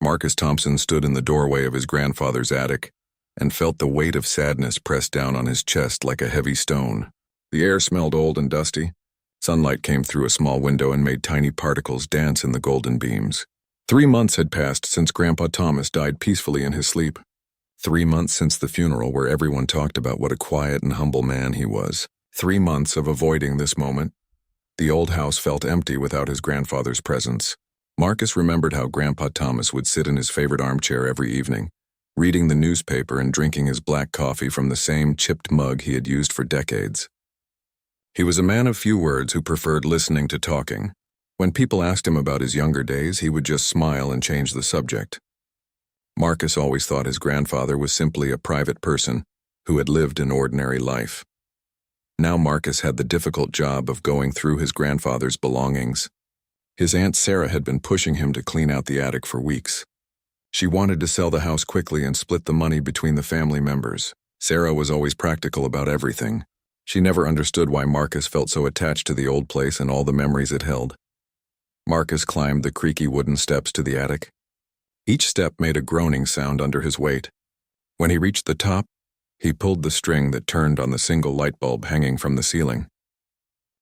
Marcus Thompson stood in the doorway of his grandfather's attic and felt the weight of sadness press down on his chest like a heavy stone. The air smelled old and dusty. Sunlight came through a small window and made tiny particles dance in the golden beams. 3 months had passed since Grandpa Thomas died peacefully in his sleep. 3 months since the funeral where everyone talked about what a quiet and humble man he was. 3 months of avoiding this moment. The old house felt empty without his grandfather's presence. Marcus remembered how Grandpa Thomas would sit in his favorite armchair every evening, reading the newspaper and drinking his black coffee from the same chipped mug he had used for decades. He was a man of few words who preferred listening to talking. When people asked him about his younger days, he would just smile and change the subject. Marcus always thought his grandfather was simply a private person who had lived an ordinary life. Now Marcus had the difficult job of going through his grandfather's belongings. His Aunt Sarah had been pushing him to clean out the attic for weeks. She wanted to sell the house quickly and split the money between the family members. Sarah was always practical about everything. She never understood why Marcus felt so attached to the old place and all the memories it held. Marcus climbed the creaky wooden steps to the attic. Each step made a groaning sound under his weight. When he reached the top, he pulled the string that turned on the single light bulb hanging from the ceiling.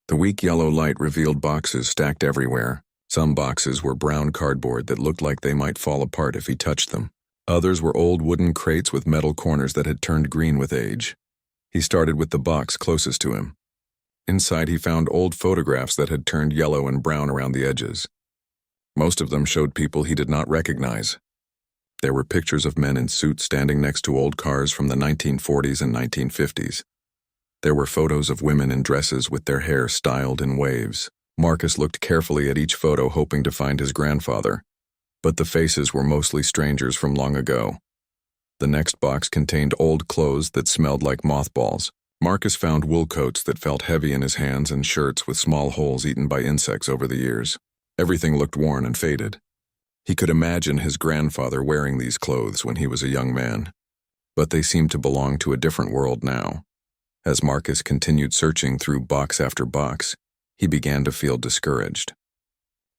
The weak yellow light revealed boxes stacked everywhere. Some boxes were brown cardboard that looked like they might fall apart if he touched them. Others were old wooden crates with metal corners that had turned green with age. He started with the box closest to him. Inside he found old photographs that had turned yellow and brown around the edges. Most of them showed people he did not recognize. There were pictures of men in suits standing next to old cars from the 1940s and 1950s. There were photos of women in dresses with their hair styled in waves. Marcus looked carefully at each photo, hoping to find his grandfather, but the faces were mostly strangers from long ago. The next box contained old clothes that smelled like mothballs. Marcus found wool coats that felt heavy in his hands and shirts with small holes eaten by insects over the years. Everything looked worn and faded. He could imagine his grandfather wearing these clothes when he was a young man, but they seemed to belong to a different world now. As Marcus continued searching through box after box, he began to feel discouraged.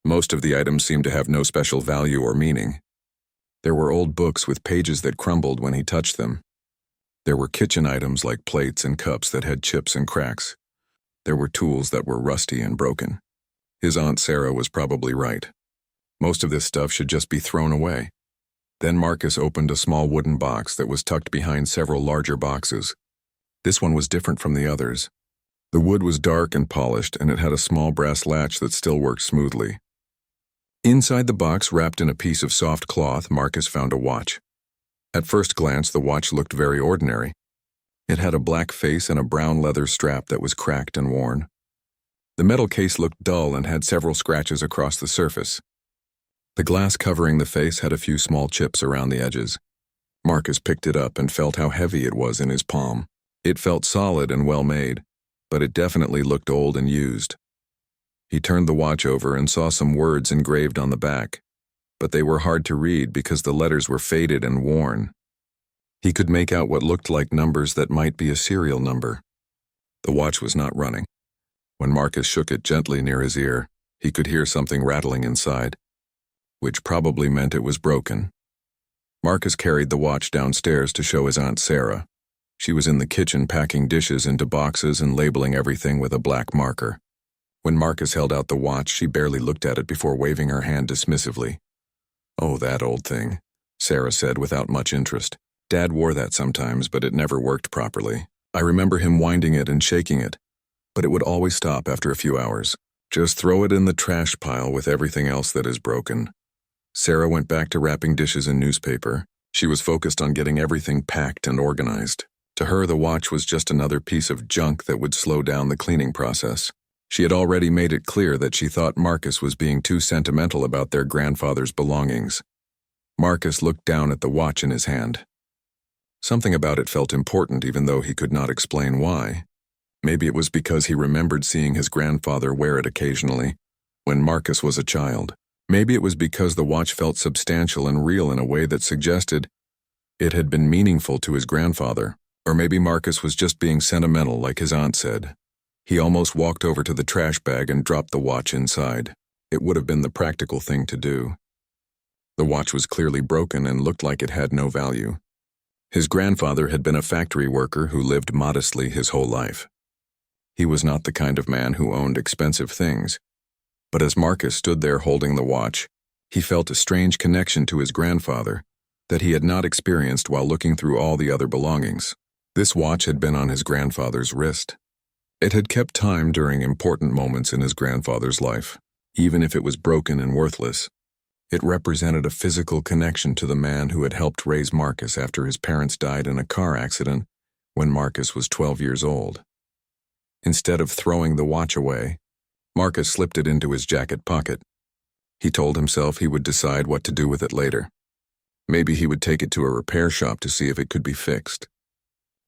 Most of the items seemed to have no special value or meaning. There were old books with pages that crumbled when he touched them. There were kitchen items like plates and cups that had chips and cracks. There were tools that were rusty and broken. His Aunt Sarah was probably right. Most of this stuff should just be thrown away. Then Marcus opened a small wooden box that was tucked behind several larger boxes. This one was different from the others. The wood was dark and polished, and it had a small brass latch that still worked smoothly. Inside the box, wrapped in a piece of soft cloth, Marcus found a watch. At first glance, the watch looked very ordinary. It had a black face and a brown leather strap that was cracked and worn. The metal case looked dull and had several scratches across the surface. The glass covering the face had a few small chips around the edges. Marcus picked it up and felt how heavy it was in his palm. It felt solid and well made, but it definitely looked old and used. He turned the watch over and saw some words engraved on the back, but they were hard to read because the letters were faded and worn. He could make out what looked like numbers that might be a serial number. The watch was not running. When Marcus shook it gently near his ear, he could hear something rattling inside, which probably meant it was broken. Marcus carried the watch downstairs to show his Aunt Sarah. She was in the kitchen packing dishes into boxes and labeling everything with a black marker. When Marcus held out the watch, she barely looked at it before waving her hand dismissively. "Oh, that old thing," Sarah said without much interest. "Dad wore that sometimes, but it never worked properly. I remember him winding it and shaking it, but it would always stop after a few hours. Just throw it in the trash pile with everything else that is broken." Sarah went back to wrapping dishes in newspaper. She was focused on getting everything packed and organized. To her, the watch was just another piece of junk that would slow down the cleaning process. She had already made it clear that she thought Marcus was being too sentimental about their grandfather's belongings. Marcus looked down at the watch in his hand. Something about it felt important, even though he could not explain why. Maybe it was because he remembered seeing his grandfather wear it occasionally, when Marcus was a child. Maybe it was because the watch felt substantial and real in a way that suggested it had been meaningful to his grandfather. Or maybe Marcus was just being sentimental, like his aunt said. He almost walked over to the trash bag and dropped the watch inside. It would have been the practical thing to do. The watch was clearly broken and looked like it had no value. His grandfather had been a factory worker who lived modestly his whole life. He was not the kind of man who owned expensive things. But as Marcus stood there holding the watch, he felt a strange connection to his grandfather that he had not experienced while looking through all the other belongings. This watch had been on his grandfather's wrist. It had kept time during important moments in his grandfather's life, even if it was broken and worthless. It represented a physical connection to the man who had helped raise Marcus after his parents died in a car accident when Marcus was 12 years old. Instead of throwing the watch away, Marcus slipped it into his jacket pocket. He told himself he would decide what to do with it later. Maybe he would take it to a repair shop to see if it could be fixed.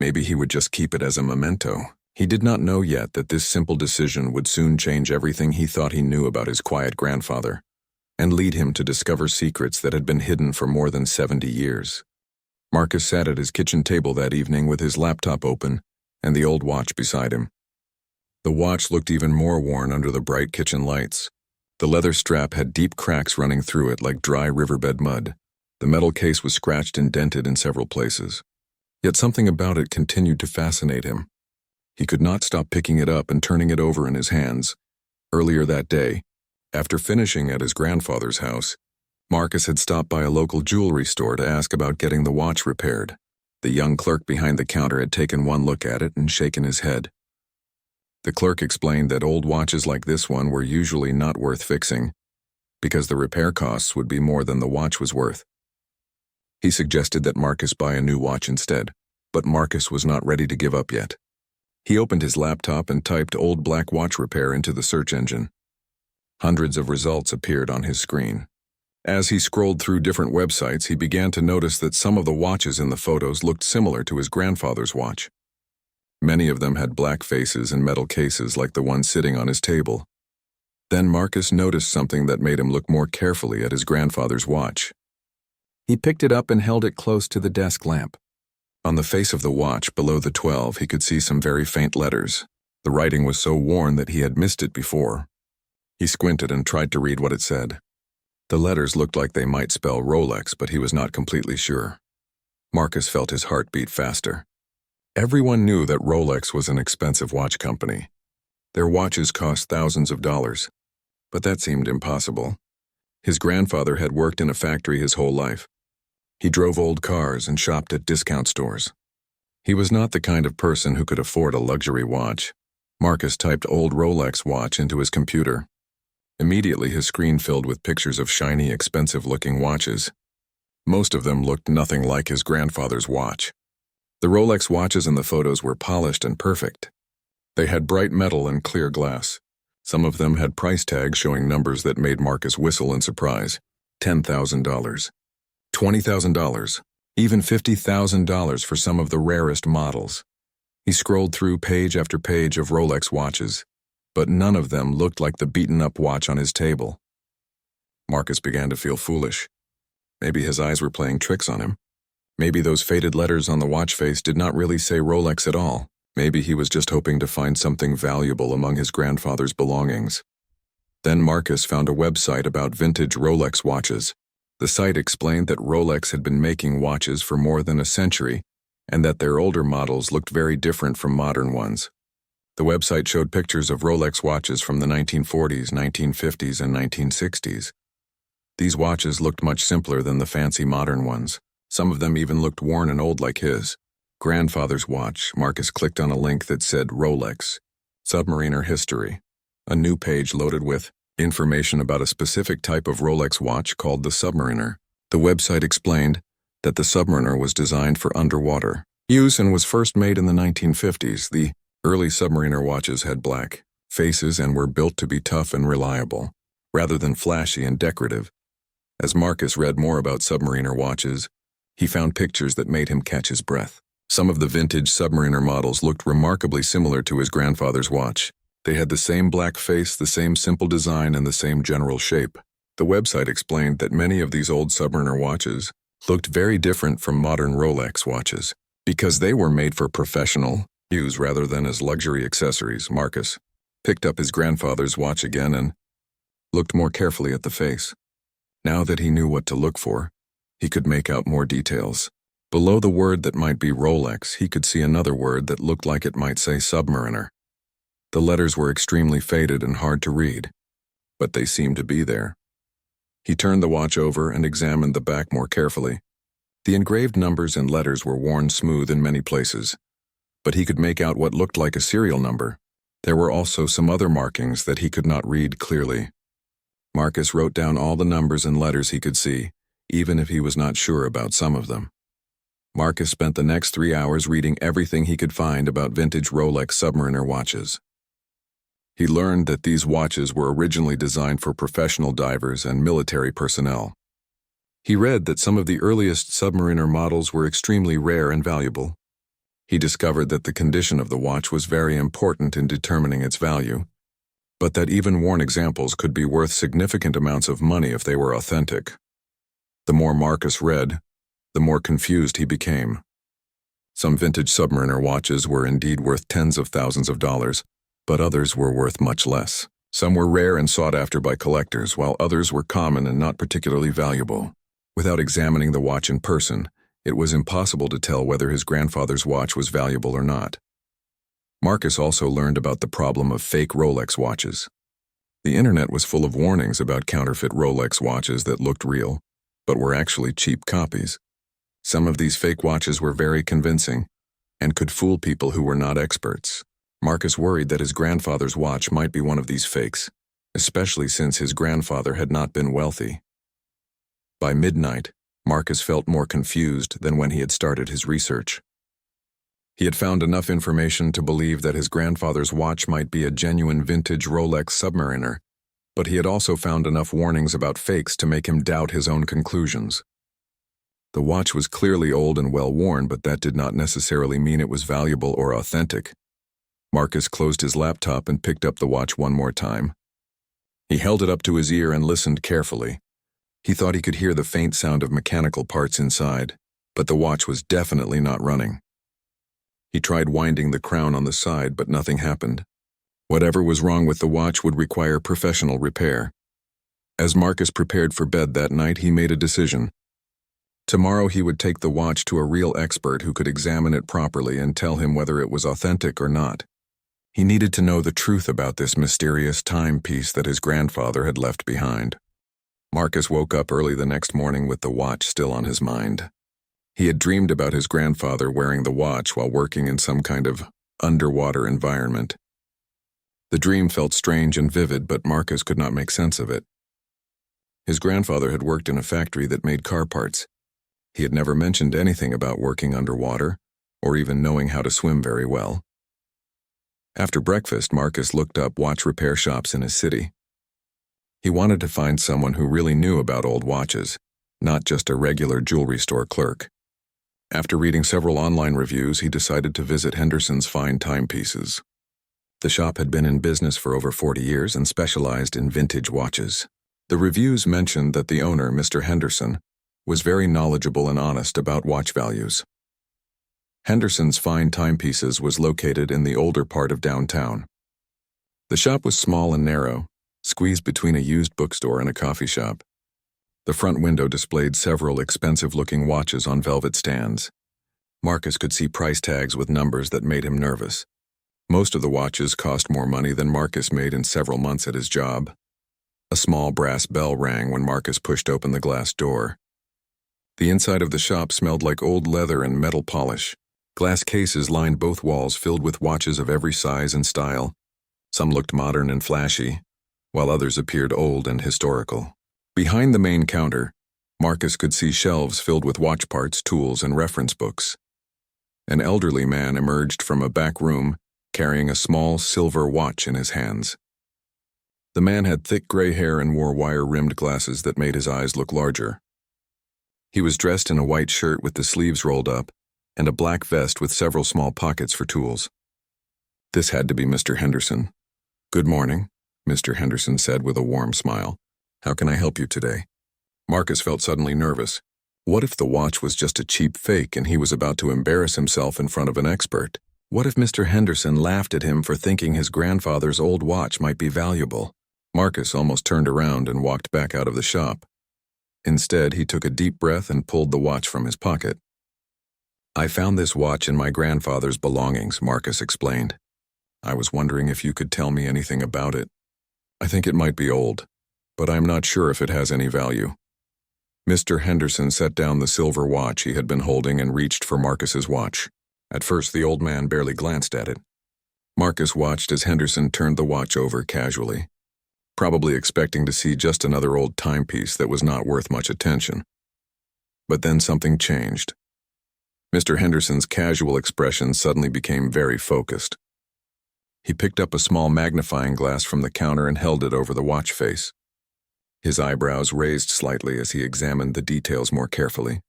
Maybe he would just keep it as a memento. He did not know yet that this simple decision would soon change everything he thought he knew about his quiet grandfather, and lead him to discover secrets that had been hidden for more than 70 years. Marcus sat at his kitchen table that evening with his laptop open and the old watch beside him. The watch looked even more worn under the bright kitchen lights. The leather strap had deep cracks running through it like dry riverbed mud. The metal case was scratched and dented in several places. Yet something about it continued to fascinate him. He could not stop picking it up and turning it over in his hands. Earlier that day, after finishing at his grandfather's house, Marcus had stopped by a local jewelry store to ask about getting the watch repaired. The young clerk behind the counter had taken one look at it and shaken his head. The clerk explained that old watches like this one were usually not worth fixing, because the repair costs would be more than the watch was worth. He suggested that Marcus buy a new watch instead, but Marcus was not ready to give up yet. He opened his laptop and typed "old black watch repair" into the search engine. Hundreds of results appeared on his screen. As he scrolled through different websites, he began to notice that some of the watches in the photos looked similar to his grandfather's watch. Many of them had black faces and metal cases like the one sitting on his table. Then Marcus noticed something that made him look more carefully at his grandfather's watch. He picked it up and held it close to the desk lamp. On the face of the watch, below the 12, he could see some very faint letters. The writing was so worn that he had missed it before. He squinted and tried to read what it said. The letters looked like they might spell Rolex, but he was not completely sure. Marcus felt his heart beat faster. Everyone knew that Rolex was an expensive watch company. Their watches cost thousands of dollars, but that seemed impossible. His grandfather had worked in a factory his whole life. He drove old cars and shopped at discount stores. He was not the kind of person who could afford a luxury watch. Marcus typed "old Rolex watch" into his computer. Immediately his screen filled with pictures of shiny, expensive-looking watches. Most of them looked nothing like his grandfather's watch. The Rolex watches in the photos were polished and perfect. They had bright metal and clear glass. Some of them had price tags showing numbers that made Marcus whistle in surprise. $10,000. $20,000. Even $50,000 for some of the rarest models. He scrolled through page after page of Rolex watches, but none of them looked like the beaten-up watch on his table. Marcus began to feel foolish. Maybe his eyes were playing tricks on him. Maybe those faded letters on the watch face did not really say Rolex at all. Maybe he was just hoping to find something valuable among his grandfather's belongings. Then Marcus found a website about vintage Rolex watches. The site explained that Rolex had been making watches for more than a century, and that their older models looked very different from modern ones. The website showed pictures of Rolex watches from the 1940s, 1950s, and 1960s. These watches looked much simpler than the fancy modern ones. Some of them even looked worn and old like his grandfather's watch. Marcus clicked on a link that said Rolex, Submariner history. A new page loaded with information about a specific type of Rolex watch called the Submariner. The website explained that the Submariner was designed for underwater use and was first made in the 1950s. The early Submariner watches had black faces and were built to be tough and reliable, rather than flashy and decorative. As Marcus read more about Submariner watches, he found pictures that made him catch his breath. Some of the vintage Submariner models looked remarkably similar to his grandfather's watch. They had the same black face, the same simple design, and the same general shape. The website explained that many of these old Submariner watches looked very different from modern Rolex watches. Because they were made for professional use rather than as luxury accessories, Marcus picked up his grandfather's watch again and looked more carefully at the face. Now that he knew what to look for, he could make out more details. Below the word that might be Rolex, he could see another word that looked like it might say Submariner. The letters were extremely faded and hard to read, but they seemed to be there. He turned the watch over and examined the back more carefully. The engraved numbers and letters were worn smooth in many places, but he could make out what looked like a serial number. There were also some other markings that he could not read clearly. Marcus wrote down all the numbers and letters he could see, even if he was not sure about some of them. Marcus spent the next 3 hours reading everything he could find about vintage Rolex Submariner watches. He learned that these watches were originally designed for professional divers and military personnel. He read that some of the earliest Submariner models were extremely rare and valuable. He discovered that the condition of the watch was very important in determining its value, but that even worn examples could be worth significant amounts of money if they were authentic. The more Marcus read, the more confused he became. Some vintage Submariner watches were indeed worth tens of thousands of dollars, but others were worth much less. Some were rare and sought after by collectors, while others were common and not particularly valuable. Without examining the watch in person, it was impossible to tell whether his grandfather's watch was valuable or not. Marcus also learned about the problem of fake Rolex watches. The internet was full of warnings about counterfeit Rolex watches that looked real, but were actually cheap copies. Some of these fake watches were very convincing and could fool people who were not experts. Marcus worried that his grandfather's watch might be one of these fakes, especially since his grandfather had not been wealthy. By midnight, Marcus felt more confused than when he had started his research. He had found enough information to believe that his grandfather's watch might be a genuine vintage Rolex Submariner, but he had also found enough warnings about fakes to make him doubt his own conclusions. The watch was clearly old and well-worn, but that did not necessarily mean it was valuable or authentic. Marcus closed his laptop and picked up the watch one more time. He held it up to his ear and listened carefully. He thought he could hear the faint sound of mechanical parts inside, but the watch was definitely not running. He tried winding the crown on the side, but nothing happened. Whatever was wrong with the watch would require professional repair. As Marcus prepared for bed that night, he made a decision. Tomorrow he would take the watch to a real expert who could examine it properly and tell him whether it was authentic or not. He needed to know the truth about this mysterious timepiece that his grandfather had left behind. Marcus woke up early the next morning with the watch still on his mind. He had dreamed about his grandfather wearing the watch while working in some kind of underwater environment. The dream felt strange and vivid, but Marcus could not make sense of it. His grandfather had worked in a factory that made car parts. He had never mentioned anything about working underwater, or even knowing how to swim very well. After breakfast, Marcus looked up watch repair shops in his city. He wanted to find someone who really knew about old watches, not just a regular jewelry store clerk. After reading several online reviews, he decided to visit Henderson's Fine Timepieces. The shop had been in business for over 40 years and specialized in vintage watches. The reviews mentioned that the owner, Mr. Henderson, was very knowledgeable and honest about watch values. Henderson's Fine Timepieces was located in the older part of downtown. The shop was small and narrow, squeezed between a used bookstore and a coffee shop. The front window displayed several expensive-looking watches on velvet stands. Marcus could see price tags with numbers that made him nervous. Most of the watches cost more money than Marcus made in several months at his job. A small brass bell rang when Marcus pushed open the glass door. The inside of the shop smelled like old leather and metal polish. Glass cases lined both walls filled with watches of every size and style. Some looked modern and flashy, while others appeared old and historical. Behind the main counter, Marcus could see shelves filled with watch parts, tools, and reference books. An elderly man emerged from a back room, carrying a small silver watch in his hands. The man had thick gray hair and wore wire-rimmed glasses that made his eyes look larger. He was dressed in a white shirt with the sleeves rolled up and a black vest with several small pockets for tools. This had to be Mr. Henderson. "Good morning," Mr. Henderson said with a warm smile. "How can I help you today?" Marcus felt suddenly nervous. What if the watch was just a cheap fake and he was about to embarrass himself in front of an expert? What if Mr. Henderson laughed at him for thinking his grandfather's old watch might be valuable? Marcus almost turned around and walked back out of the shop. Instead, he took a deep breath and pulled the watch from his pocket. "I found this watch in my grandfather's belongings," Marcus explained. "I was wondering if you could tell me anything about it. I think it might be old, but I'm not sure if it has any value." Mr. Henderson set down the silver watch he had been holding and reached for Marcus's watch. At first, the old man barely glanced at it. Marcus watched as Henderson turned the watch over casually, probably expecting to see just another old timepiece that was not worth much attention. But then something changed. Mr. Henderson's casual expression suddenly became very focused. He picked up a small magnifying glass from the counter and held it over the watch face. His eyebrows raised slightly as he examined the details more carefully.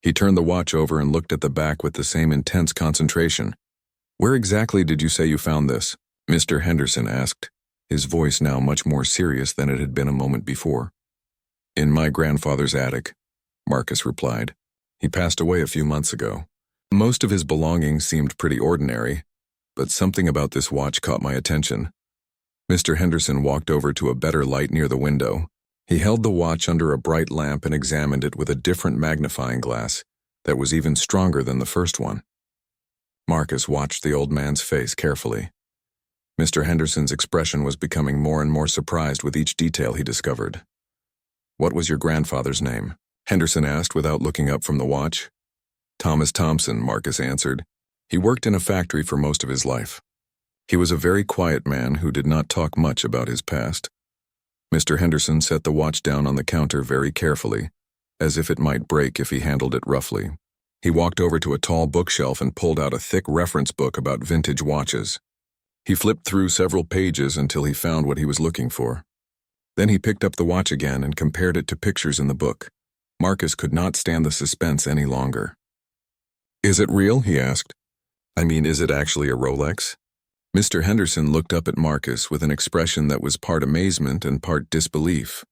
He turned the watch over and looked at the back with the same intense concentration. "Where exactly did you say you found this?" Mr. Henderson asked, his voice now much more serious than it had been a moment before. "In my grandfather's attic," Marcus replied. "He passed away a few months ago. Most of his belongings seemed pretty ordinary, but something about this watch caught my attention." Mr. Henderson walked over to a better light near the window. He held the watch under a bright lamp and examined it with a different magnifying glass that was even stronger than the first one. Marcus watched the old man's face carefully. Mr. Henderson's expression was becoming more and more surprised with each detail he discovered. "What was your grandfather's name?" Henderson asked without looking up from the watch. "Thomas Thompson," Marcus answered. "He worked in a factory for most of his life. He was a very quiet man who did not talk much about his past." Mr. Henderson set the watch down on the counter very carefully, as if it might break if he handled it roughly. He walked over to a tall bookshelf and pulled out a thick reference book about vintage watches. He flipped through several pages until he found what he was looking for. Then he picked up the watch again and compared it to pictures in the book. Marcus could not stand the suspense any longer. "Is it real?" he asked. "I mean, is it actually a Rolex?" Mr. Henderson looked up at Marcus with an expression that was part amazement and part disbelief.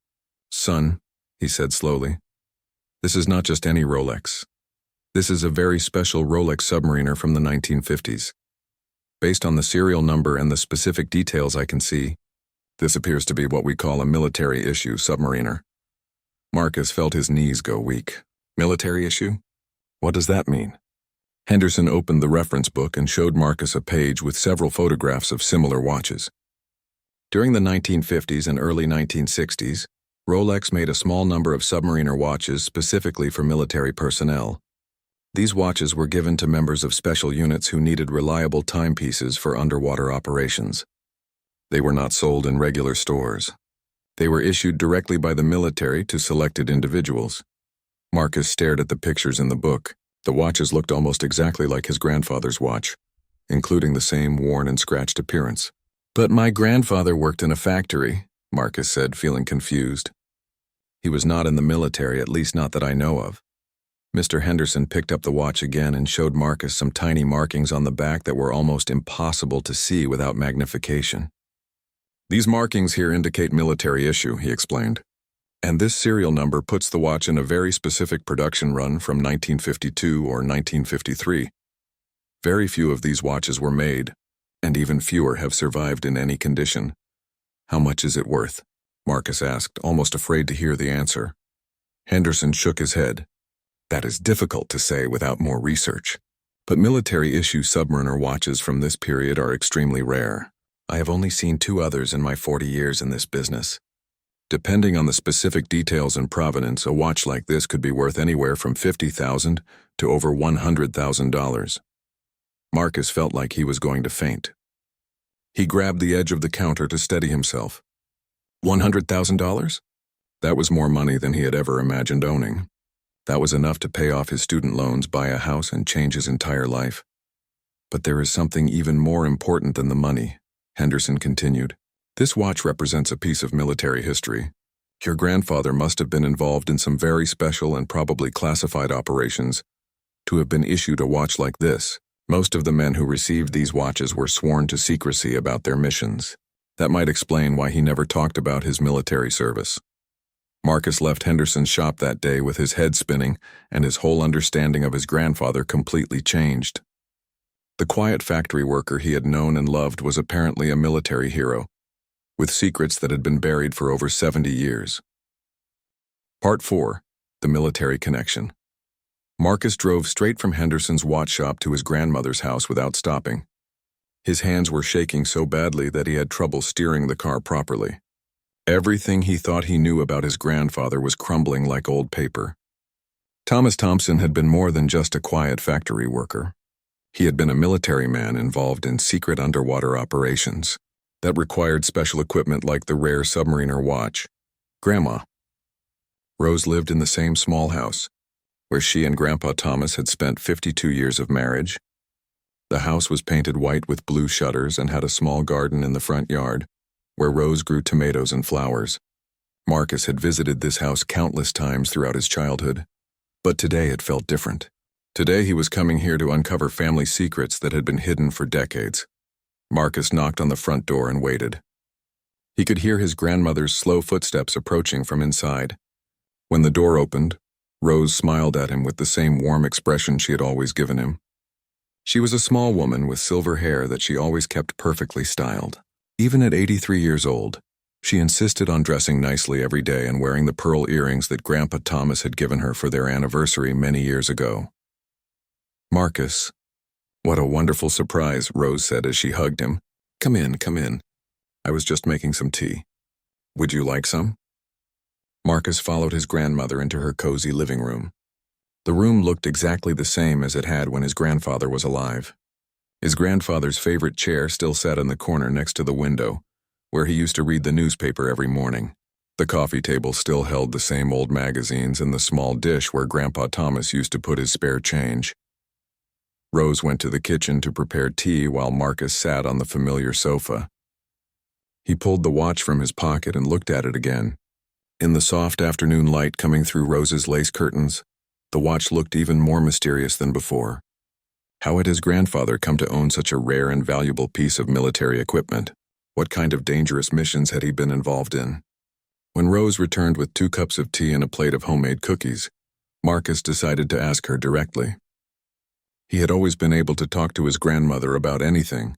"Son," he said slowly, "this is not just any Rolex. This is a very special Rolex Submariner from the 1950s. Based on the serial number and the specific details I can see, this appears to be what we call a military issue Submariner." Marcus felt his knees go weak. "Military issue? What does that mean?" Henderson opened the reference book and showed Marcus a page with several photographs of similar watches. During the 1950s and early 1960s, Rolex made a small number of Submariner watches specifically for military personnel. These watches were given to members of special units who needed reliable timepieces for underwater operations. They were not sold in regular stores. They were issued directly by the military to selected individuals. Marcus stared at the pictures in the book. The watches looked almost exactly like his grandfather's watch, including the same worn and scratched appearance. "But my grandfather worked in a factory," Marcus said, feeling confused. "He was not in the military, at least not that I know of." Mr. Henderson picked up the watch again and showed Marcus some tiny markings on the back that were almost impossible to see without magnification. "These markings here indicate military issue," he explained. "And this serial number puts the watch in a very specific production run from 1952 or 1953. Very few of these watches were made, and even fewer have survived in any condition." "How much is it worth?" Marcus asked, almost afraid to hear the answer. Henderson shook his head. "That is difficult to say without more research. But military-issue Submariner watches from this period are extremely rare. I have only seen 2 others in my 40 years in this business. Depending on the specific details and provenance, a watch like this could be worth anywhere from $50,000 to over $100,000. Marcus felt like he was going to faint. He grabbed the edge of the counter to steady himself. $100,000? That was more money than he had ever imagined owning. That was enough to pay off his student loans, buy a house, and change his entire life. "But there is something even more important than the money," Henderson continued. "This watch represents a piece of military history. Your grandfather must have been involved in some very special and probably classified operations to have been issued a watch like this. Most of the men who received these watches were sworn to secrecy about their missions. That might explain why he never talked about his military service." Marcus left Henderson's shop that day with his head spinning and his whole understanding of his grandfather completely changed. The quiet factory worker he had known and loved was apparently a military hero, with secrets that had been buried for over 70 years. Part 4. The Military Connection. Marcus drove straight from Henderson's watch shop to his grandmother's house without stopping. His hands were shaking so badly that he had trouble steering the car properly. Everything he thought he knew about his grandfather was crumbling like old paper. Thomas Thompson had been more than just a quiet factory worker. He had been a military man involved in secret underwater operations that required special equipment like the rare Submariner watch. Grandma. Rose lived in the same small house, where she and Grandpa Thomas had spent 52 years of marriage. The house was painted white with blue shutters and had a small garden in the front yard, where Rose grew tomatoes and flowers. Marcus had visited this house countless times throughout his childhood, but today it felt different. Today he was coming here to uncover family secrets that had been hidden for decades. Marcus knocked on the front door and waited. He could hear his grandmother's slow footsteps approaching from inside. When the door opened, Rose smiled at him with the same warm expression she had always given him. She was a small woman with silver hair that she always kept perfectly styled. Even at 83 years old, she insisted on dressing nicely every day and wearing the pearl earrings that Grandpa Thomas had given her for their anniversary many years ago. "Marcus, what a wonderful surprise," Rose said as she hugged him. Come in. I was just making some tea. Would you like some?" Marcus followed his grandmother into her cozy living room. The room looked exactly the same as it had when his grandfather was alive. His grandfather's favorite chair still sat in the corner next to the window, where he used to read the newspaper every morning. The coffee table still held the same old magazines and the small dish where Grandpa Thomas used to put his spare change. Rose went to the kitchen to prepare tea while Marcus sat on the familiar sofa. He pulled the watch from his pocket and looked at it again. In the soft afternoon light coming through Rose's lace curtains, the watch looked even more mysterious than before. How had his grandfather come to own such a rare and valuable piece of military equipment? What kind of dangerous missions had he been involved in? When Rose returned with 2 cups of tea and a plate of homemade cookies, Marcus decided to ask her directly. He had always been able to talk to his grandmother about anything.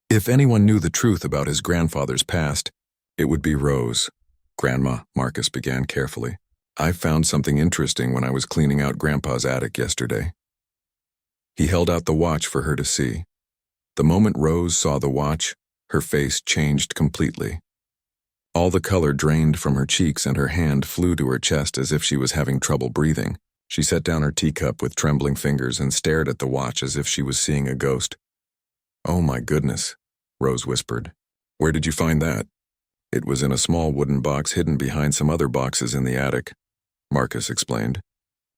If anyone knew the truth about his grandfather's past, it would be Rose. "Grandma," Marcus began carefully, "I found something interesting when I was cleaning out Grandpa's attic yesterday." He held out the watch for her to see. The moment Rose saw the watch, her face changed completely. All the color drained from her cheeks and her hand flew to her chest as if she was having trouble breathing. She set down her teacup with trembling fingers and stared at the watch as if she was seeing a ghost. "Oh my goodness," Rose whispered. "Where did you find that?" "It was in a small wooden box hidden behind some other boxes in the attic," Marcus explained.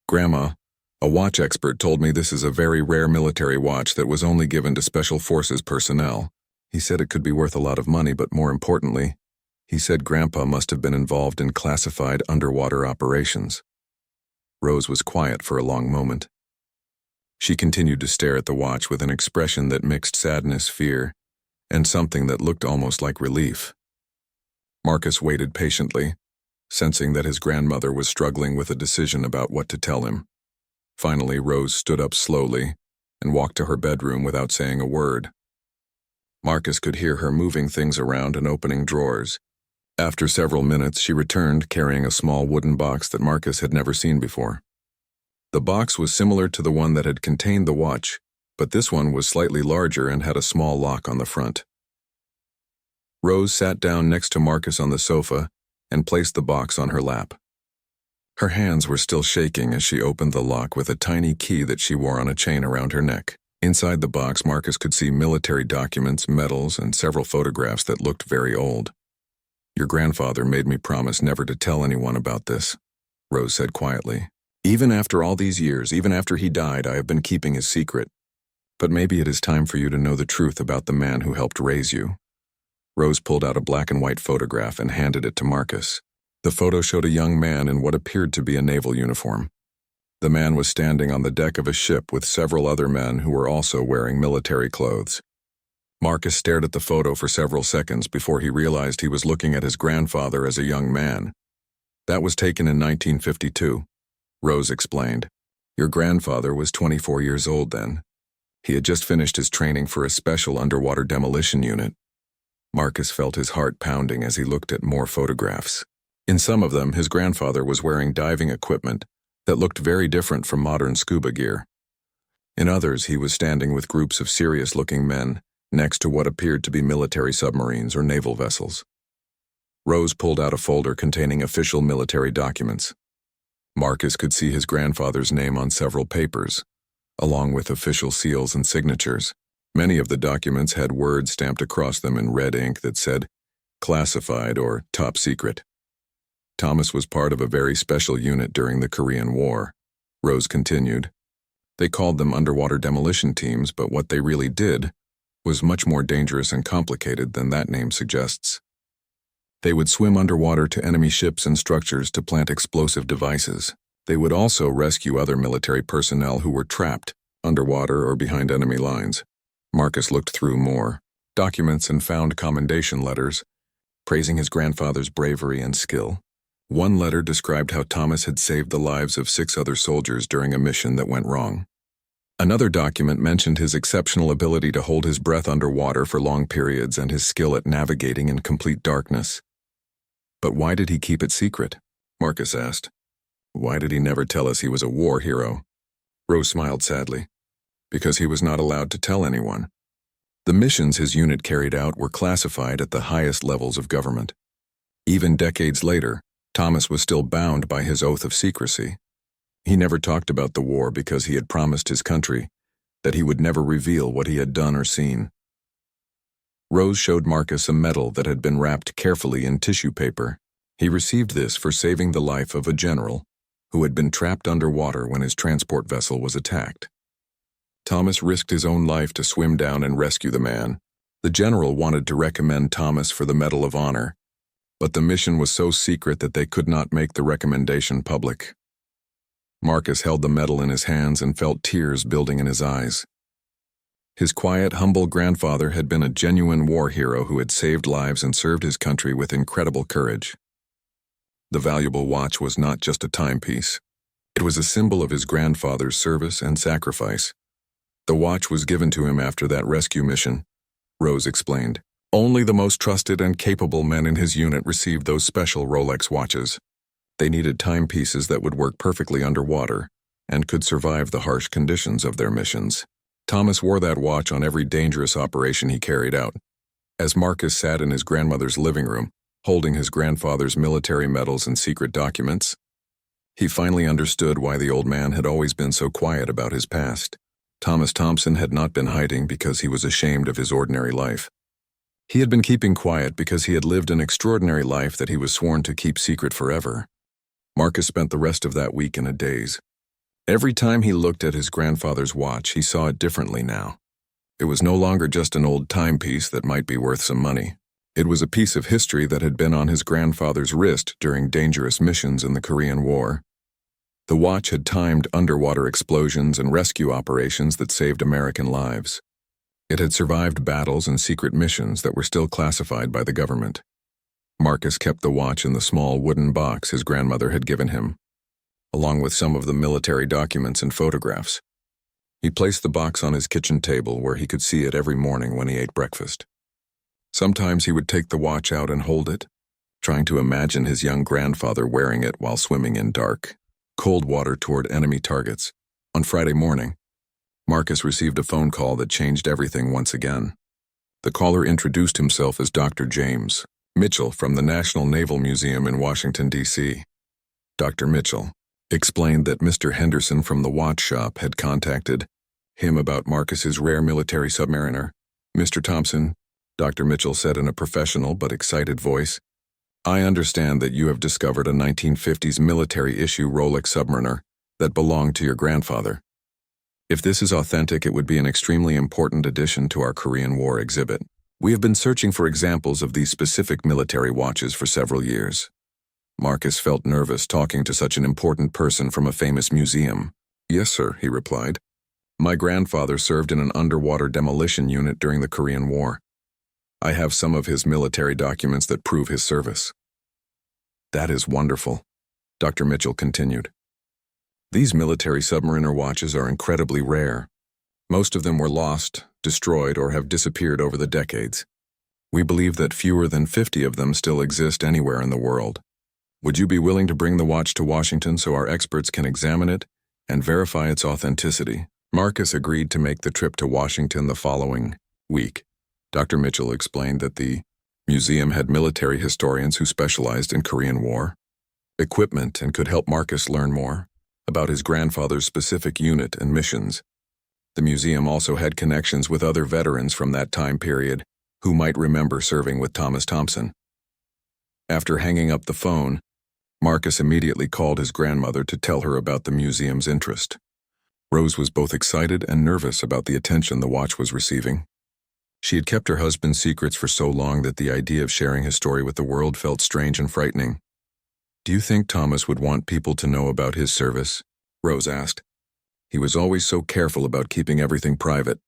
"Grandma, a watch expert told me this is a very rare military watch that was only given to Special Forces personnel. He said it could be worth a lot of money, but more importantly, he said Grandpa must have been involved in classified underwater operations." Rose was quiet for a long moment. She continued to stare at the watch with an expression that mixed sadness, fear, and something that looked almost like relief. Marcus waited patiently, sensing that his grandmother was struggling with a decision about what to tell him. Finally, Rose stood up slowly and walked to her bedroom without saying a word. Marcus could hear her moving things around and opening drawers. After several minutes, she returned carrying a small wooden box that Marcus had never seen before. The box was similar to the one that had contained the watch, but this one was slightly larger and had a small lock on the front. Rose sat down next to Marcus on the sofa and placed the box on her lap. Her hands were still shaking as she opened the lock with a tiny key that she wore on a chain around her neck. Inside the box, Marcus could see military documents, medals, and several photographs that looked very old. "Your grandfather made me promise never to tell anyone about this," Rose said quietly. "Even after all these years, even after he died, I have been keeping his secret. But maybe it is time for you to know the truth about the man who helped raise you." Rose pulled out a black and white photograph and handed it to Marcus. The photo showed a young man in what appeared to be a naval uniform. The man was standing on the deck of a ship with several other men who were also wearing military clothes. Marcus stared at the photo for several seconds before he realized he was looking at his grandfather as a young man. "That was taken in 1952, Rose explained. "Your grandfather was 24 years old then. He had just finished his training for a special underwater demolition unit." Marcus felt his heart pounding as he looked at more photographs. In some of them, his grandfather was wearing diving equipment that looked very different from modern scuba gear. In others, he was standing with groups of serious-looking men next to what appeared to be military submarines or naval vessels. Rose pulled out a folder containing official military documents. Marcus could see his grandfather's name on several papers, along with official seals and signatures. Many of the documents had words stamped across them in red ink that said, classified or top secret. Thomas was part of a very special unit during the Korean War. Rose continued. They called them underwater demolition teams, but what they really did was much more dangerous and complicated than that name suggests. They would swim underwater to enemy ships and structures to plant explosive devices. They would also rescue other military personnel who were trapped underwater or behind enemy lines. Marcus looked through more documents and found commendation letters praising his grandfather's bravery and skill. One letter described how Thomas had saved the lives of 6 other soldiers during a mission that went wrong. Another document mentioned his exceptional ability to hold his breath underwater for long periods and his skill at navigating in complete darkness. But why did he keep it secret? Marcus asked. Why did he never tell us he was a war hero? Rose smiled sadly. Because he was not allowed to tell anyone. The missions his unit carried out were classified at the highest levels of government. Even decades later, Thomas was still bound by his oath of secrecy. He never talked about the war because he had promised his country that he would never reveal what he had done or seen. Rose showed Marcus a medal that had been wrapped carefully in tissue paper. He received this for saving the life of a general who had been trapped underwater when his transport vessel was attacked. Thomas risked his own life to swim down and rescue the man. The general wanted to recommend Thomas for the Medal of Honor, but the mission was so secret that they could not make the recommendation public. Marcus held the medal in his hands and felt tears building in his eyes. His quiet, humble grandfather had been a genuine war hero who had saved lives and served his country with incredible courage. The valuable watch was not just a timepiece. It was a symbol of his grandfather's service and sacrifice. The watch was given to him after that rescue mission, Rose explained. Only the most trusted and capable men in his unit received those special Rolex watches. They needed timepieces that would work perfectly underwater and could survive the harsh conditions of their missions. Thomas wore that watch on every dangerous operation he carried out. As Marcus sat in his grandmother's living room, holding his grandfather's military medals and secret documents, he finally understood why the old man had always been so quiet about his past. Thomas Thompson had not been hiding because he was ashamed of his ordinary life. He had been keeping quiet because he had lived an extraordinary life that he was sworn to keep secret forever. Marcus spent the rest of that week in a daze. Every time he looked at his grandfather's watch, he saw it differently now. It was no longer just an old timepiece that might be worth some money. It was a piece of history that had been on his grandfather's wrist during dangerous missions in the Korean War. The watch had timed underwater explosions and rescue operations that saved American lives. It had survived battles and secret missions that were still classified by the government. Marcus kept the watch in the small wooden box his grandmother had given him, along with some of the military documents and photographs. He placed the box on his kitchen table where he could see it every morning when he ate breakfast. Sometimes he would take the watch out and hold it, trying to imagine his young grandfather wearing it while swimming in dark, cold water toward enemy targets. On Friday morning, Marcus received a phone call that changed everything once again. The caller introduced himself as Dr. James Mitchell from the National Naval Museum in Washington, D.C. Dr. Mitchell explained that Mr. Henderson from the watch shop had contacted him about Marcus's rare military Submariner. Mr. Thompson, Dr. Mitchell said in a professional but excited voice, I understand that you have discovered a 1950s military-issue Rolex Submariner that belonged to your grandfather. If this is authentic, it would be an extremely important addition to our Korean War exhibit. We have been searching for examples of these specific military watches for several years. Marcus felt nervous talking to such an important person from a famous museum. Yes, sir, he replied. My grandfather served in an underwater demolition unit during the Korean War. I have some of his military documents that prove his service. That is wonderful, Dr. Mitchell continued. These military Submariner watches are incredibly rare. Most of them were lost, destroyed, or have disappeared over the decades. We believe that fewer than 50 of them still exist anywhere in the world. Would you be willing to bring the watch to Washington so our experts can examine it and verify its authenticity? Marcus agreed to make the trip to Washington the following week. Dr. Mitchell explained that the museum had military historians who specialized in Korean War equipment and could help Marcus learn more about his grandfather's specific unit and missions. The museum also had connections with other veterans from that time period who might remember serving with Thomas Thompson. After hanging up the phone, Marcus immediately called his grandmother to tell her about the museum's interest. Rose was both excited and nervous about the attention the watch was receiving. She had kept her husband's secrets for so long that the idea of sharing his story with the world felt strange and frightening. "Do you think Thomas would want people to know about his service?" Rose asked. "He was always so careful about keeping everything private."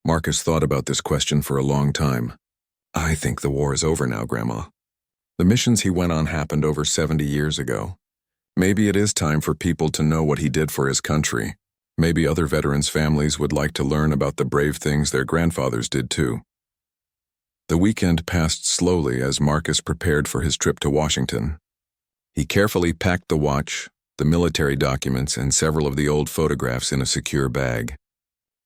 Marcus thought about this question for a long time. "I think the war is over now, Grandma. The missions he went on happened over 70 years ago. Maybe it is time for people to know what he did for his country. Maybe other veterans' families would like to learn about the brave things their grandfathers did too." The weekend passed slowly as Marcus prepared for his trip to Washington. He carefully packed the watch, the military documents, and several of the old photographs in a secure bag.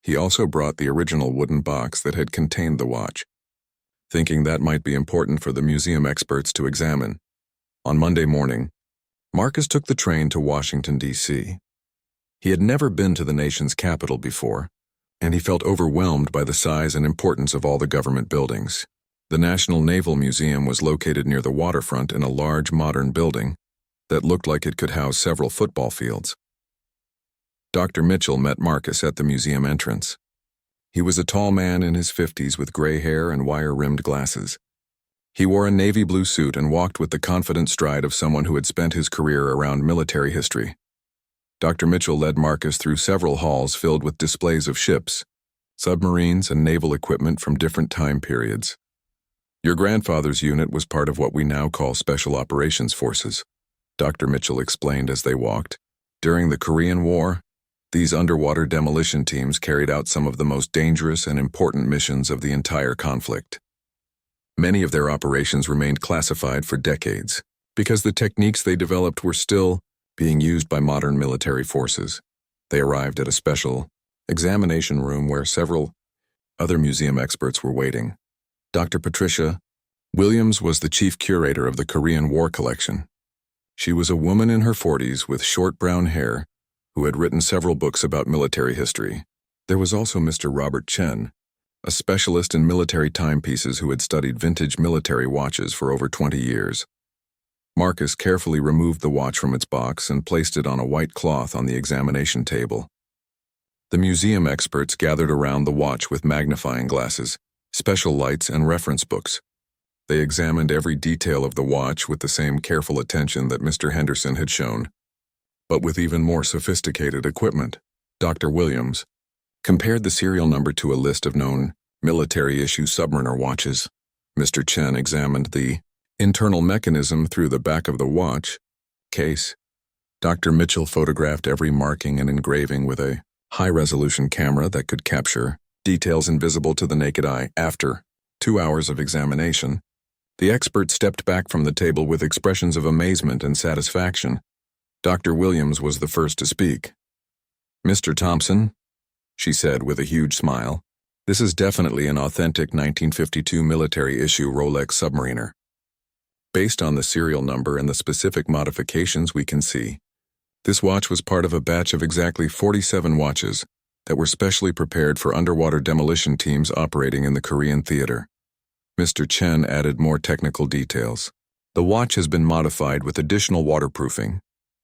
He also brought the original wooden box that had contained the watch, thinking that might be important for the museum experts to examine. On Monday morning, Marcus took the train to Washington, D.C. He had never been to the nation's capital before, and he felt overwhelmed by the size and importance of all the government buildings. The National Naval Museum was located near the waterfront in a large modern building that looked like it could house several football fields. Dr. Mitchell met Marcus at the museum entrance. He was a tall man in his 50s with gray hair and wire-rimmed glasses. He wore a navy blue suit and walked with the confident stride of someone who had spent his career around military history. Dr. Mitchell led Marcus through several halls filled with displays of ships, submarines, and naval equipment from different time periods. "Your grandfather's unit was part of what we now call Special Operations Forces," Dr. Mitchell explained as they walked. "During the Korean War, these underwater demolition teams carried out some of the most dangerous and important missions of the entire conflict. Many of their operations remained classified for decades, because the techniques they developed were still being used by modern military forces. They arrived at a special examination room where several other museum experts were waiting. Dr. Patricia Williams was the chief curator of the Korean War collection. She was a woman in her 40s with short brown hair who had written several books about military history. There was also Mr. Robert Chen, a specialist in military timepieces who had studied vintage military watches for over 20 years. Marcus carefully removed the watch from its box and placed it on a white cloth on the examination table. The museum experts gathered around the watch with magnifying glasses, special lights, and reference books. They examined every detail of the watch with the same careful attention that Mr. Henderson had shown, but with even more sophisticated equipment. Dr. Williams compared the serial number to a list of known military-issue Submariner watches. Mr. Chen examined the internal mechanism through the back of the watch case. Dr. Mitchell photographed every marking and engraving with a high-resolution camera that could capture details invisible to the naked eye. After 2 hours of examination, the expert stepped back from the table with expressions of amazement and satisfaction. Dr. Williams was the first to speak. "Mr. Thompson," she said with a huge smile, "this is definitely an authentic 1952 military-issue Rolex Submariner. Based on the serial number and the specific modifications we can see, this watch was part of a batch of exactly 47 watches that were specially prepared for underwater demolition teams operating in the Korean theater." Mr. Chen added more technical details. "The watch has been modified with additional waterproofing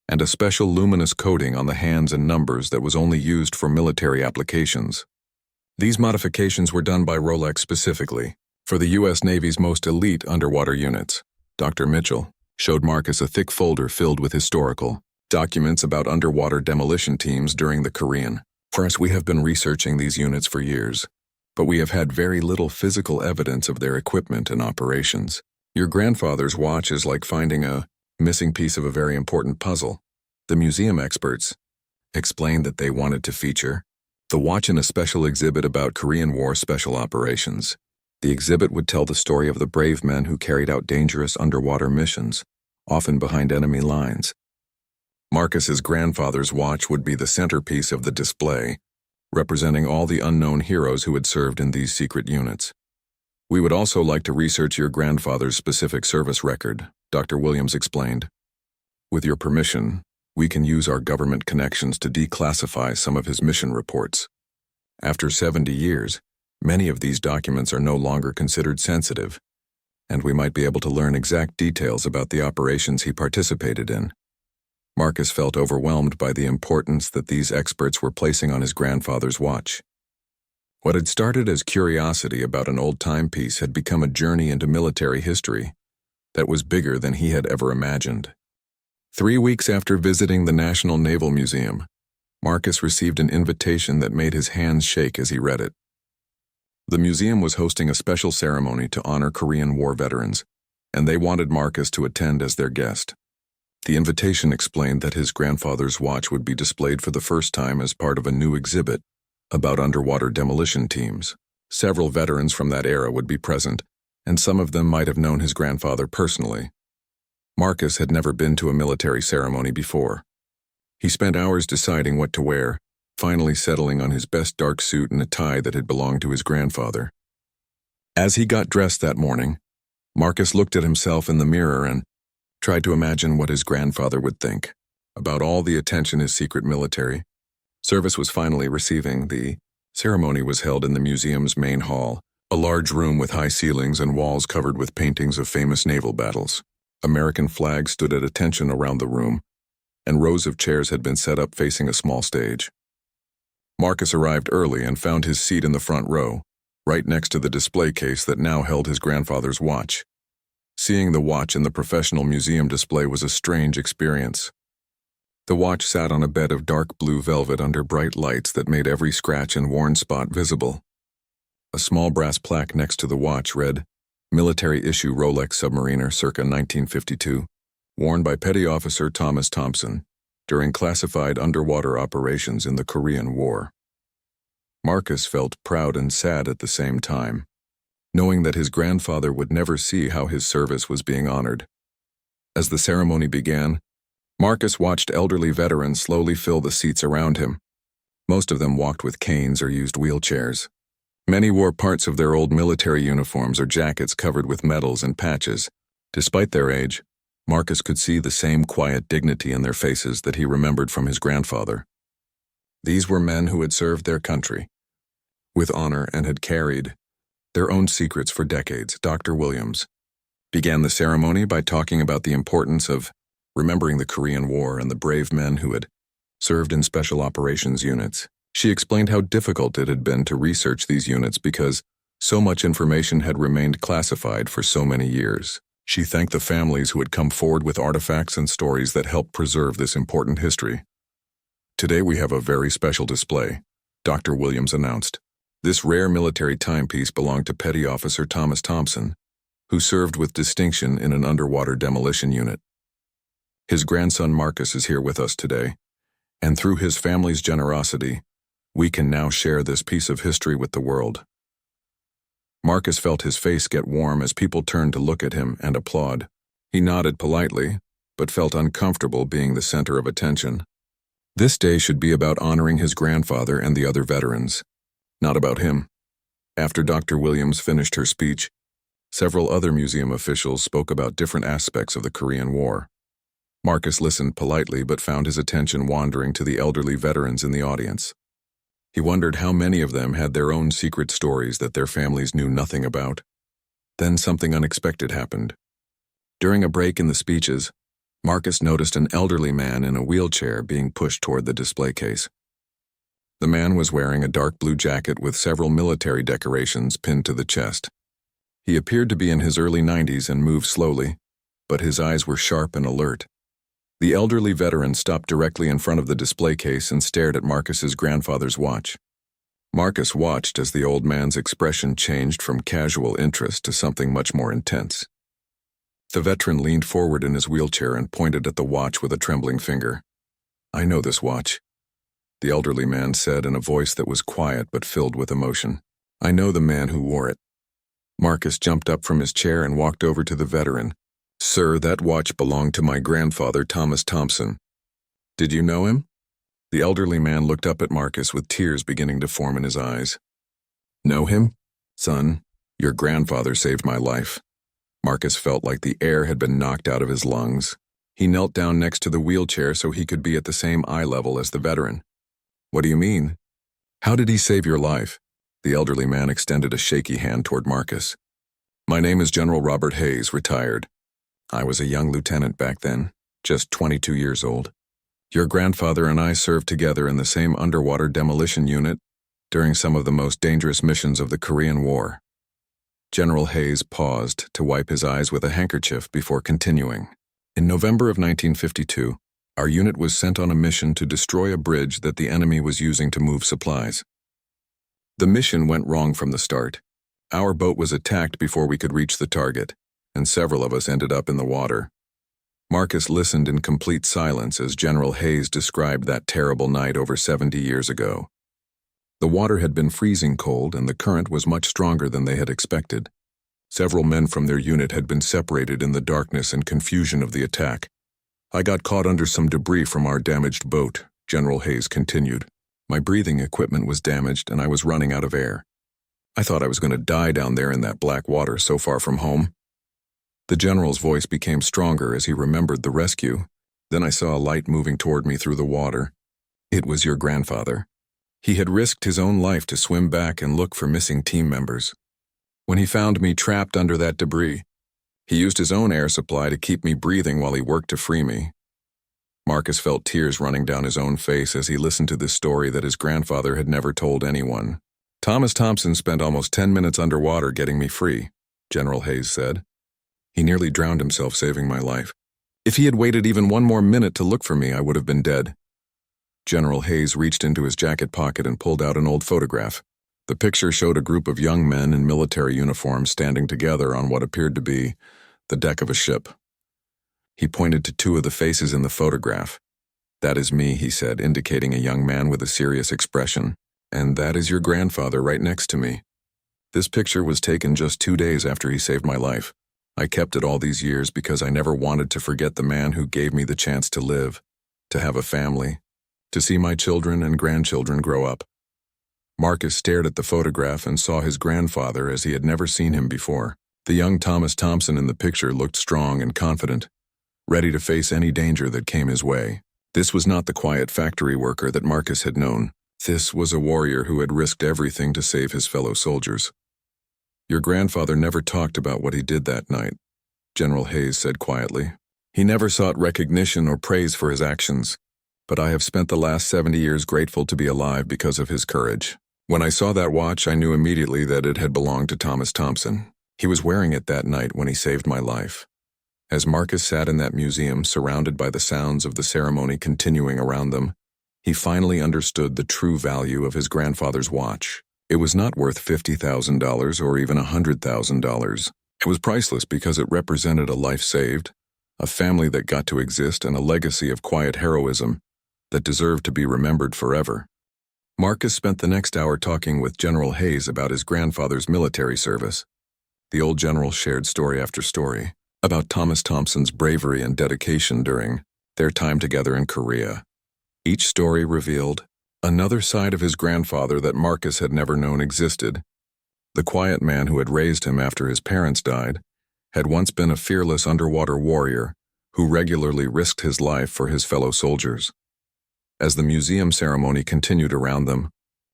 and a special luminous coating on the hands and numbers that was only used for military applications. These modifications were done by Rolex specifically for the U.S. Navy's most elite underwater units." Dr. Mitchell showed Marcus a thick folder filled with historical documents about underwater demolition teams during the Korean. "First, we have been researching these units for years, but we have had very little physical evidence of their equipment and operations. Your grandfather's watch is like finding a missing piece of a very important puzzle." The museum experts explained that they wanted to feature the watch in a special exhibit about Korean War special operations. The exhibit would tell the story of the brave men who carried out dangerous underwater missions, often behind enemy lines. Marcus's grandfather's watch would be the centerpiece of the display, representing all the unknown heroes who had served in these secret units. "We would also like to research your grandfather's specific service record," Dr. Williams explained. "With your permission, we can use our government connections to declassify some of his mission reports. After 70 years, many of these documents are no longer considered sensitive, and we might be able to learn exact details about the operations he participated in." Marcus felt overwhelmed by the importance that these experts were placing on his grandfather's watch. What had started as curiosity about an old timepiece had become a journey into military history that was bigger than he had ever imagined. 3 weeks after visiting the National Naval Museum, Marcus received an invitation that made his hands shake as he read it. The museum was hosting a special ceremony to honor Korean War veterans, and they wanted Marcus to attend as their guest. The invitation explained that his grandfather's watch would be displayed for the first time as part of a new exhibit about underwater demolition teams. Several veterans from that era would be present, and some of them might have known his grandfather personally. Marcus had never been to a military ceremony before. He spent hours deciding what to wear, finally settling on his best dark suit and a tie that had belonged to his grandfather. As he got dressed that morning, Marcus looked at himself in the mirror and tried to imagine what his grandfather would think about all the attention his secret military service was finally receiving. The ceremony was held in the museum's main hall, a large room with high ceilings and walls covered with paintings of famous naval battles. American flags stood at attention around the room, and rows of chairs had been set up facing a small stage. Marcus arrived early and found his seat in the front row, right next to the display case that now held his grandfather's watch. Seeing the watch in the professional museum display was a strange experience. The watch sat on a bed of dark blue velvet under bright lights that made every scratch and worn spot visible. A small brass plaque next to the watch read, "Military issue Rolex Submariner circa 1952, worn by Petty Officer Thomas Thompson during classified underwater operations in the Korean War." Marcus felt proud and sad at the same time, knowing that his grandfather would never see how his service was being honored. As the ceremony began, Marcus watched elderly veterans slowly fill the seats around him. Most of them walked with canes or used wheelchairs. Many wore parts of their old military uniforms or jackets covered with medals and patches. Despite their age, Marcus could see the same quiet dignity in their faces that he remembered from his grandfather. These were men who had served their country with honor and had carried their own secrets for decades. Dr. Williams began the ceremony by talking about the importance of remembering the Korean War and the brave men who had served in special operations units. She explained how difficult it had been to research these units because so much information had remained classified for so many years. She thanked the families who had come forward with artifacts and stories that helped preserve this important history. "Today we have a very special display," Dr. Williams announced. This rare military timepiece belonged to Petty Officer Thomas Thompson, who served with distinction in an underwater demolition unit. His grandson Marcus is here with us today, and through his family's generosity, we can now share this piece of history with the world. Marcus felt his face get warm as people turned to look at him and applaud. He nodded politely, but felt uncomfortable being the center of attention. This day should be about honoring his grandfather and the other veterans, not about him. After Dr. Williams finished her speech, several other museum officials spoke about different aspects of the Korean War. Marcus listened politely but found his attention wandering to the elderly veterans in the audience. He wondered how many of them had their own secret stories that their families knew nothing about. Then something unexpected happened. During a break in the speeches, Marcus noticed an elderly man in a wheelchair being pushed toward the display case. The man was wearing a dark blue jacket with several military decorations pinned to the chest. He appeared to be in his early 90s and moved slowly, but his eyes were sharp and alert. The elderly veteran stopped directly in front of the display case and stared at Marcus's grandfather's watch. Marcus watched as the old man's expression changed from casual interest to something much more intense. The veteran leaned forward in his wheelchair and pointed at the watch with a trembling finger. "I know this watch," the elderly man said in a voice that was quiet but filled with emotion. "I know the man who wore it." Marcus jumped up from his chair and walked over to the veteran, "Sir, that watch belonged to my grandfather, Thomas Thompson. Did you know him?" The elderly man looked up at Marcus with tears beginning to form in his eyes. "Know him? Son, your grandfather saved my life." Marcus felt like the air had been knocked out of his lungs. He knelt down next to the wheelchair so he could be at the same eye level as the veteran. "What do you mean? How did he save your life?" The elderly man extended a shaky hand toward Marcus. "My name is General Robert Hayes, retired. I was a young lieutenant back then, just 22 years old. Your grandfather and I served together in the same underwater demolition unit during some of the most dangerous missions of the Korean War." General Hayes paused to wipe his eyes with a handkerchief before continuing. "In November of 1952, our unit was sent on a mission to destroy a bridge that the enemy was using to move supplies. The mission went wrong from the start. Our boat was attacked before we could reach the target, and several of us ended up in the water." Marcus listened in complete silence as General Hayes described that terrible night over 70 years ago. The water had been freezing cold and the current was much stronger than they had expected. Several men from their unit had been separated in the darkness and confusion of the attack. "I got caught under some debris from our damaged boat," General Hayes continued. "My breathing equipment was damaged and I was running out of air. I thought I was going to die down there in that black water so far from home." The general's voice became stronger as he remembered the rescue. "Then I saw a light moving toward me through the water. It was your grandfather. He had risked his own life to swim back and look for missing team members. When he found me trapped under that debris, he used his own air supply to keep me breathing while he worked to free me." Marcus felt tears running down his own face as he listened to this story that his grandfather had never told anyone. "Thomas Thompson spent almost 10 minutes underwater getting me free," General Hayes said. "He nearly drowned himself saving my life. If he had waited even one more minute to look for me, I would have been dead." General Hayes reached into his jacket pocket and pulled out an old photograph. The picture showed a group of young men in military uniforms standing together on what appeared to be the deck of a ship. He pointed to two of the faces in the photograph. "That is me," he said, indicating a young man with a serious expression. "And that is your grandfather right next to me. This picture was taken just 2 days after he saved my life. I kept it all these years because I never wanted to forget the man who gave me the chance to live, to have a family, to see my children and grandchildren grow up." Marcus stared at the photograph and saw his grandfather as he had never seen him before. The young Thomas Thompson in the picture looked strong and confident, ready to face any danger that came his way. This was not the quiet factory worker that Marcus had known. This was a warrior who had risked everything to save his fellow soldiers. "Your grandfather never talked about what he did that night," General Hayes said quietly. "He never sought recognition or praise for his actions, but I have spent the last 70 years grateful to be alive because of his courage. When I saw that watch, I knew immediately that it had belonged to Thomas Thompson. He was wearing it that night when he saved my life." As Marcus sat in that museum, surrounded by the sounds of the ceremony continuing around them, he finally understood the true value of his grandfather's watch. It was not worth $50,000 or even $100,000. It was priceless because it represented a life saved, a family that got to exist, and a legacy of quiet heroism that deserved to be remembered forever. Marcus spent the next hour talking with General Hayes about his grandfather's military service. The old general shared story after story about Thomas Thompson's bravery and dedication during their time together in Korea. Each story revealed another side of his grandfather that Marcus had never known existed. The quiet man who had raised him after his parents died had once been a fearless underwater warrior who regularly risked his life for his fellow soldiers. As the museum ceremony continued around them,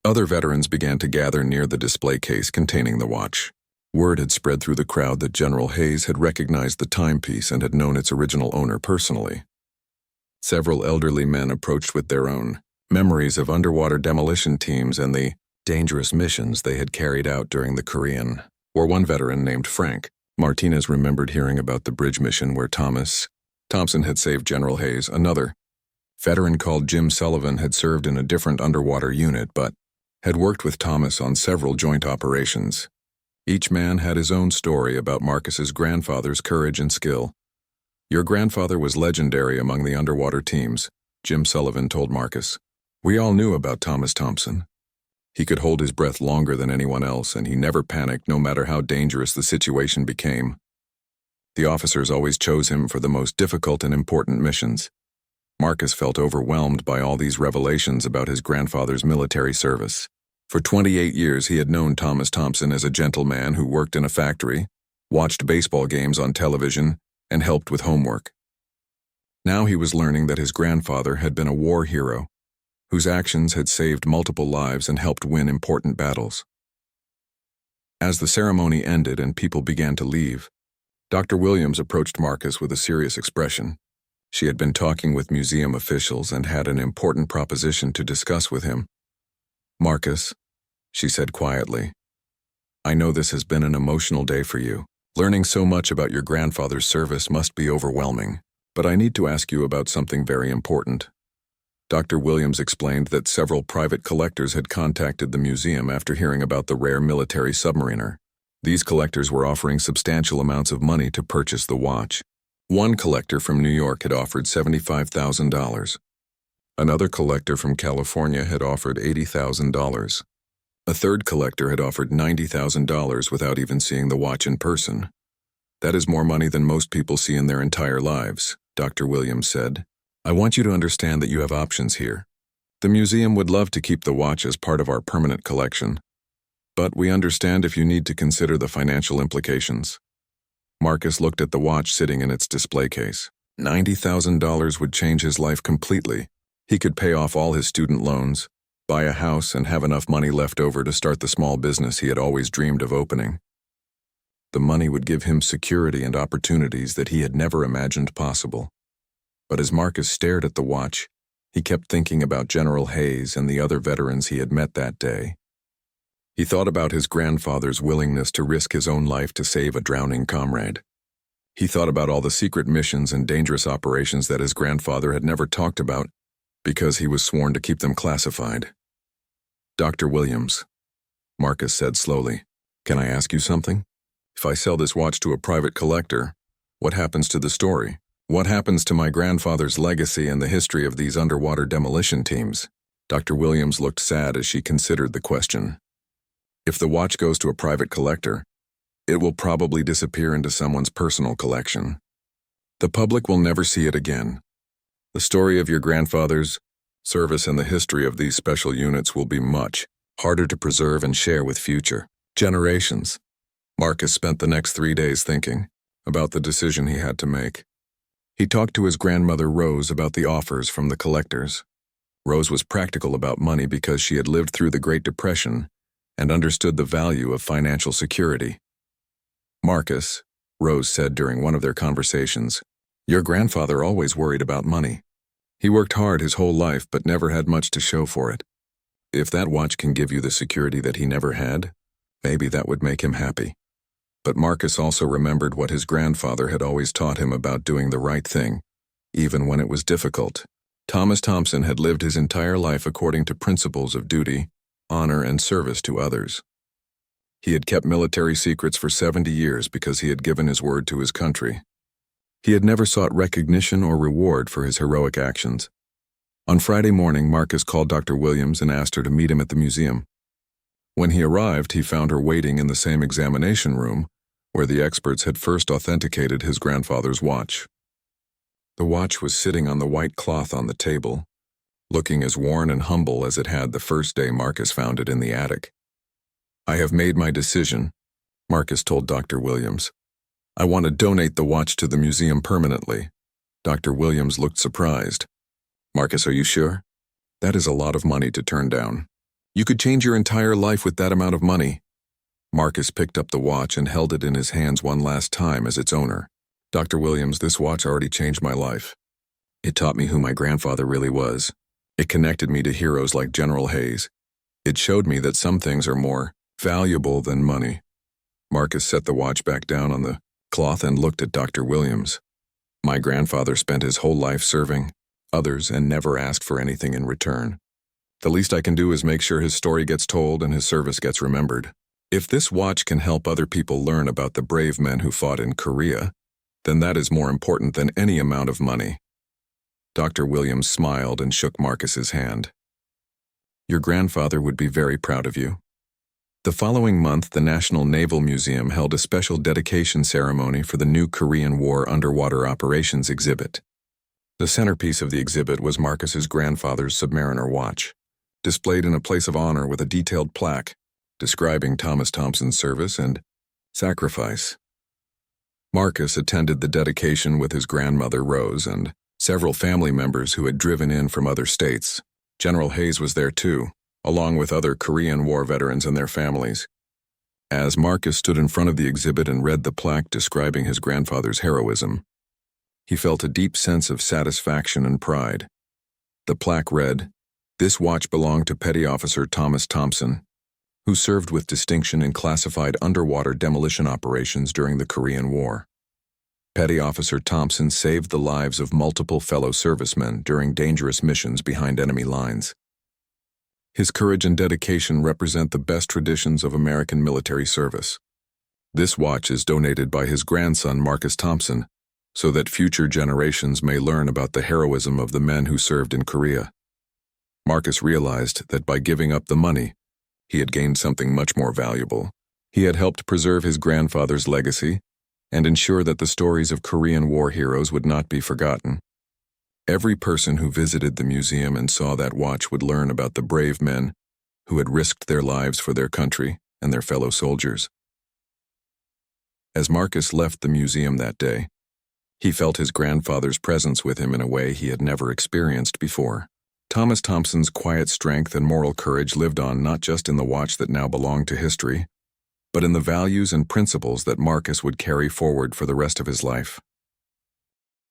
other veterans began to gather near the display case containing the watch. Word had spread through the crowd that General Hayes had recognized the timepiece and had known its original owner personally. Several elderly men approached with their own memories of underwater demolition teams and the dangerous missions they had carried out during the Korean War. One veteran named Frank Martinez remembered hearing about the bridge mission where Thomas Thompson had saved General Hayes. Another veteran called Jim Sullivan had served in a different underwater unit but had worked with Thomas on several joint operations. Each man had his own story about Marcus's grandfather's courage and skill. "Your grandfather was legendary among the underwater teams," Jim Sullivan told Marcus. "We all knew about Thomas Thompson. He could hold his breath longer than anyone else, and he never panicked no matter how dangerous the situation became." The officers always chose him for the most difficult and important missions. Marcus felt overwhelmed by all these revelations about his grandfather's military service. For 28 years, he had known Thomas Thompson as a gentleman who worked in a factory, watched baseball games on television, and helped with homework. Now he was learning that his grandfather had been a war hero, whose actions had saved multiple lives and helped win important battles. As the ceremony ended and people began to leave, Dr. Williams approached Marcus with a serious expression. She had been talking with museum officials and had an important proposition to discuss with him. "Marcus," she said quietly, "I know this has been an emotional day for you. Learning so much about your grandfather's service must be overwhelming, but I need to ask you about something very important." Dr. Williams explained that several private collectors had contacted the museum after hearing about the rare military submariner. These collectors were offering substantial amounts of money to purchase the watch. One collector from New York had offered $75,000. Another collector from California had offered $80,000. A third collector had offered $90,000 without even seeing the watch in person. "That is more money than most people see in their entire lives," Dr. Williams said. "I want you to understand that you have options here. The museum would love to keep the watch as part of our permanent collection, but we understand if you need to consider the financial implications." Marcus looked at the watch sitting in its display case. $90,000 would change his life completely. He could pay off all his student loans, buy a house, and have enough money left over to start the small business he had always dreamed of opening. The money would give him security and opportunities that he had never imagined possible. But as Marcus stared at the watch, he kept thinking about General Hayes and the other veterans he had met that day. He thought about his grandfather's willingness to risk his own life to save a drowning comrade. He thought about all the secret missions and dangerous operations that his grandfather had never talked about because he was sworn to keep them classified. "Dr. Williams," Marcus said slowly, "can I ask you something? If I sell this watch to a private collector, what happens to the story? What happens to my grandfather's legacy and the history of these underwater demolition teams?" Dr. Williams looked sad as she considered the question. "If the watch goes to a private collector, it will probably disappear into someone's personal collection. The public will never see it again. The story of your grandfather's service and the history of these special units will be much harder to preserve and share with future generations." Marcus spent the next 3 days thinking about the decision he had to make. He talked to his grandmother Rose about the offers from the collectors. Rose was practical about money because she had lived through the Great Depression and understood the value of financial security. "Marcus," Rose said during one of their conversations, "your grandfather always worried about money. He worked hard his whole life but never had much to show for it. If that watch can give you the security that he never had, maybe that would make him happy." But Marcus also remembered what his grandfather had always taught him about doing the right thing, even when it was difficult. Thomas Thompson had lived his entire life according to principles of duty, honor, and service to others. He had kept military secrets for 70 years because he had given his word to his country. He had never sought recognition or reward for his heroic actions. On Friday morning, Marcus called Dr. Williams and asked her to meet him at the museum. When he arrived, he found her waiting in the same examination room where the experts had first authenticated his grandfather's watch. The watch was sitting on the white cloth on the table, looking as worn and humble as it had the first day Marcus found it in the attic. "I have made my decision," Marcus told Dr. Williams. "I want to donate the watch to the museum permanently." Dr. Williams looked surprised. "Marcus, are you sure? That is a lot of money to turn down. You could change your entire life with that amount of money." Marcus picked up the watch and held it in his hands one last time as its owner. "Dr. Williams, this watch already changed my life. It taught me who my grandfather really was. It connected me to heroes like General Hayes. It showed me that some things are more valuable than money." Marcus set the watch back down on the cloth and looked at Dr. Williams. "My grandfather spent his whole life serving others and never asked for anything in return. The least I can do is make sure his story gets told and his service gets remembered. If this watch can help other people learn about the brave men who fought in Korea, then that is more important than any amount of money." Dr. Williams smiled and shook Marcus's hand. "Your grandfather would be very proud of you." The following month, the National Naval Museum held a special dedication ceremony for the new Korean War underwater operations exhibit. The centerpiece of the exhibit was Marcus's grandfather's Submariner watch, displayed in a place of honor with a detailed plaque describing Thomas Thompson's service and sacrifice. Marcus attended the dedication with his grandmother Rose and several family members who had driven in from other states. General Hayes was there too, along with other Korean War veterans and their families. As Marcus stood in front of the exhibit and read the plaque describing his grandfather's heroism, he felt a deep sense of satisfaction and pride. The plaque read, "This watch belonged to Petty Officer Thomas Thompson, who served with distinction in classified underwater demolition operations during the Korean War. Petty Officer Thompson saved the lives of multiple fellow servicemen during dangerous missions behind enemy lines. His courage and dedication represent the best traditions of American military service. This watch is donated by his grandson Marcus Thompson, so that future generations may learn about the heroism of the men who served in Korea." Marcus realized that by giving up the money, he had gained something much more valuable. He had helped preserve his grandfather's legacy and ensure that the stories of Korean War heroes would not be forgotten. Every person who visited the museum and saw that watch would learn about the brave men who had risked their lives for their country and their fellow soldiers. As Marcus left the museum that day, he felt his grandfather's presence with him in a way he had never experienced before. Thomas Thompson's quiet strength and moral courage lived on not just in the watch that now belonged to history, but in the values and principles that Marcus would carry forward for the rest of his life.